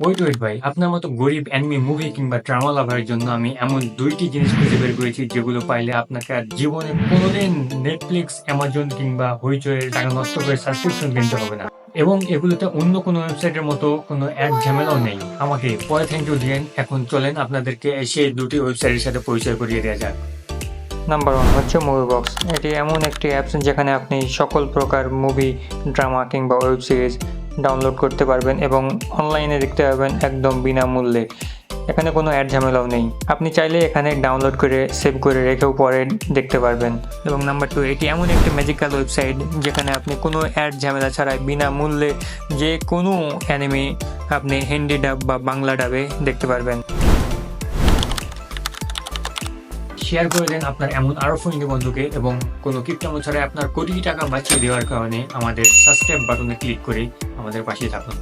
Wait wait ভাই, আপনার মতো গরিব অ্যানিমে মুভি কিংবা ড্রামা লাভারের জন্য আমি এমন 2টি জিনিস খুঁজে বের করেছি যেগুলো পাইলে আপনাকে আর জীবনে কোনোদিন নেটফ্লিক্স, অ্যামাজন কিংবা হইচয়ের টাকা নষ্ট করে সাবস্ক্রিপশন কিনতে হবে না। এবং এগুলোতে অন্য কোনো ওয়েবসাইটের মতো কোনো অ্যাড ঝামেলাও নেই। আমাকে পরে থ্যাংক ইউ দিলেন, এখন চলেন আপনাদেরকে সেই দুটি ওয়েবসাইটের সাথে পরিচয় করিয়ে দেওয়া যাক। নাম্বার 1 হচ্ছে মুভি বক্স। এটি এমন একটি অ্যাপস যেখানে আপনি সকল প্রকার মুভি, ড্রামা কিংবা ওয়েব সিরিজ ডাউনলোড করতে পারবেন এবং অনলাইনে দেখতে পারবেন একদম বিনামূল্যে। এখানে কোনো অ্যাড ঝামেলাও নেই। আপনি চাইলে এখানে ডাউনলোড করে সেভ করে রেখেও পরে দেখতে পারবেন। এবং নাম্বার 2, এটি এমন একটি ম্যাজিক্যাল ওয়েবসাইট যেখানে আপনি কোনো অ্যাড ঝামেলা ছাড়াই বিনামূল্যে যে কোনো অ্যানিমে আপনি হিন্দি ডাব বা বাংলা ডাবে দেখতে পারবেন। শেয়ার করে দেন আপনার এমন আরো ফ্রেন্ডলি বন্ধুকে, এবং কোনো কিপটামো ছাড়াই আপনার কোটি টাকা বাঁচিয়ে দেওয়ার কারণে আমাদের সাবস্ক্রাইব বাটনে ক্লিক করে আমাদের পাশে থাকুন।